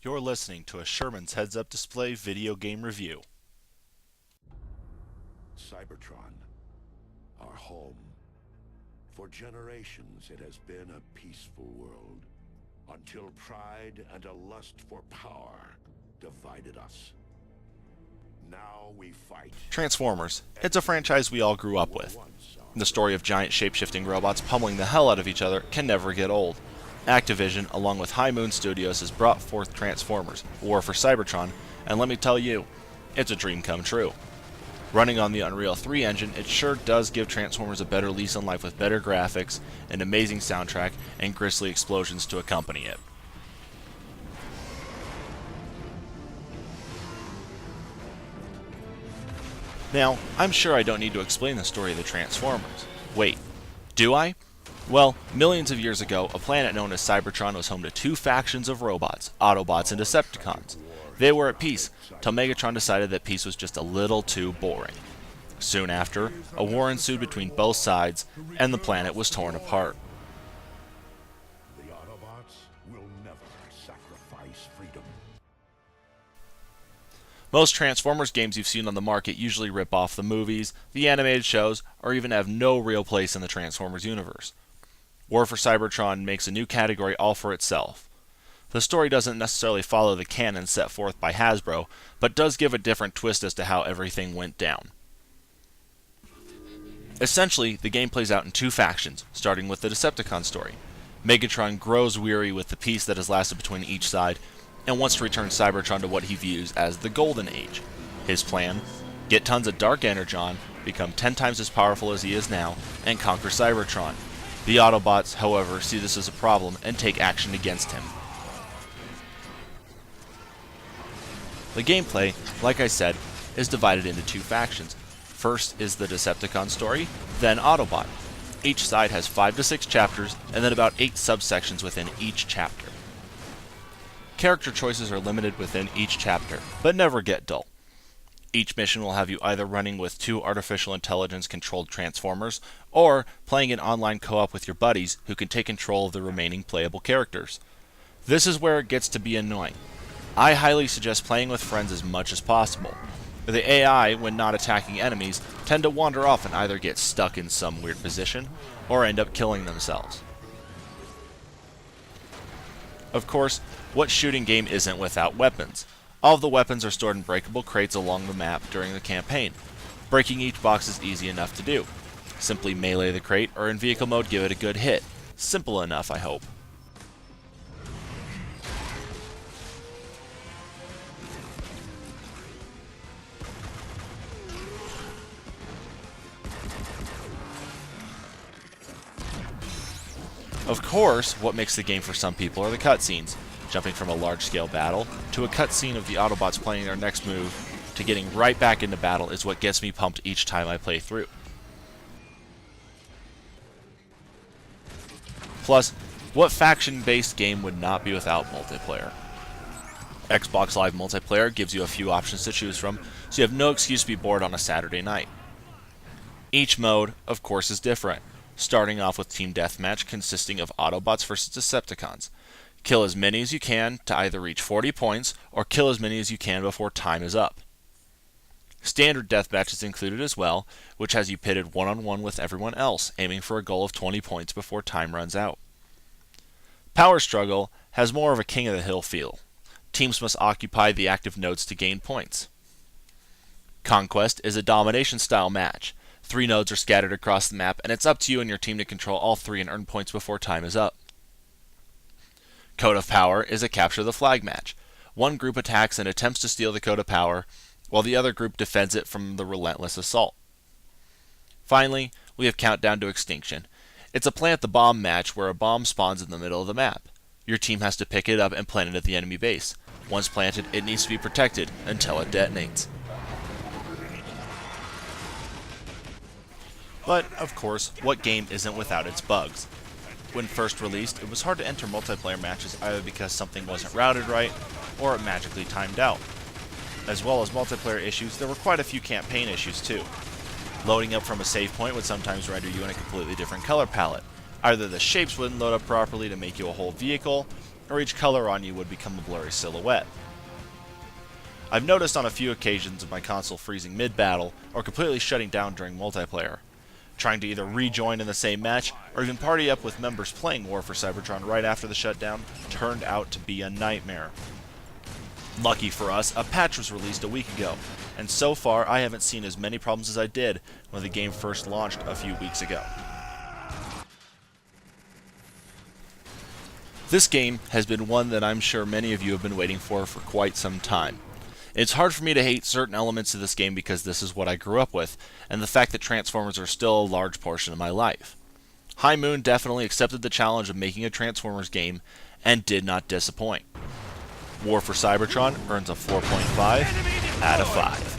You're listening to a Sherman's Heads-Up Display video game review. Cybertron, our home. For generations it has been a peaceful world, until pride and a lust for power divided us. Now we fight. Transformers. It's a franchise we all grew up with. The story of giant shape-shifting robots pummeling the hell out of each other can never get old. Activision, along with High Moon Studios, has brought forth Transformers, War for Cybertron, and let me tell you, it's a dream come true. Running on the Unreal 3 engine, it sure does give Transformers a better lease on life with better graphics, an amazing soundtrack, and grisly explosions to accompany it. Now, I'm sure I don't need to explain the story of the Transformers. Wait, do I? Well, millions of years ago, a planet known as Cybertron was home to two factions of robots, Autobots and Decepticons. They were at peace, till Megatron decided that peace was just a little too boring. Soon after, a war ensued between both sides, and the planet was torn apart. The Autobots will never sacrifice freedom. Most Transformers games you've seen on the market usually rip off the movies, the animated shows, or even have no real place in the Transformers universe. War for Cybertron makes a new category all for itself. The story doesn't necessarily follow the canon set forth by Hasbro, but does give a different twist as to how everything went down. Essentially, the game plays out in two factions, starting with the Decepticon story. Megatron grows weary with the peace that has lasted between each side, and wants to return Cybertron to what he views as the Golden Age. His plan? Get tons of dark energon, become 10 times as powerful as he is now, and conquer Cybertron. The Autobots, however, see this as a problem and take action against him. The gameplay, like I said, is divided into two factions. First is the Decepticon story, then Autobot. Each side has 5 to 6 chapters, and then about 8 subsections within each chapter. Character choices are limited within each chapter, but never get dull. Each mission will have you either running with 2 artificial intelligence-controlled Transformers, or playing in online co-op with your buddies who can take control of the remaining playable characters. This is where it gets to be annoying. I highly suggest playing with friends as much as possible. The AI, when not attacking enemies, tend to wander off and either get stuck in some weird position, or end up killing themselves. Of course, what shooting game isn't without weapons? All of the weapons are stored in breakable crates along the map during the campaign. Breaking each box is easy enough to do. Simply melee the crate, or in vehicle mode give it a good hit. Simple enough, I hope. Of course, what makes the game for some people are the cutscenes. Jumping from a large-scale battle to a cutscene of the Autobots playing their next move to getting right back into battle is what gets me pumped each time I play through. Plus, what faction-based game would not be without multiplayer? Xbox Live Multiplayer gives you a few options to choose from, so you have no excuse to be bored on a Saturday night. Each mode, of course, is different, starting off with Team Deathmatch consisting of Autobots versus Decepticons. Kill as many as you can to either reach 40 points, or kill as many as you can before time is up. Standard Deathmatch is included as well, which has you pitted one-on-one with everyone else, aiming for a goal of 20 points before time runs out. Power Struggle has more of a King of the Hill feel. Teams must occupy the active nodes to gain points. Conquest is a domination-style match. 3 nodes are scattered across the map, and it's up to you and your team to control all 3 and earn points before time is up. Code of Power is a capture the flag match. One group attacks and attempts to steal the Code of Power, while the other group defends it from the relentless assault. Finally, we have Countdown to Extinction. It's a plant the bomb match where a bomb spawns in the middle of the map. Your team has to pick it up and plant it at the enemy base. Once planted, it needs to be protected until it detonates. But, of course, what game isn't without its bugs? When first released, it was hard to enter multiplayer matches either because something wasn't routed right, or it magically timed out. As well as multiplayer issues, there were quite a few campaign issues too. Loading up from a save point would sometimes render you in a completely different color palette. Either the shapes wouldn't load up properly to make you a whole vehicle, or each color on you would become a blurry silhouette. I've noticed on a few occasions of my console freezing mid-battle or completely shutting down during multiplayer. Trying to either rejoin in the same match or even party up with members playing War for Cybertron right after the shutdown turned out to be a nightmare. Lucky for us, a patch was released a week ago, and so far I haven't seen as many problems as I did when the game first launched a few weeks ago. This game has been one that I'm sure many of you have been waiting for quite some time. It's hard for me to hate certain elements of this game because this is what I grew up with, and the fact that Transformers are still a large portion of my life. High Moon definitely accepted the challenge of making a Transformers game, and did not disappoint. War for Cybertron earns a 4.5 out of 5.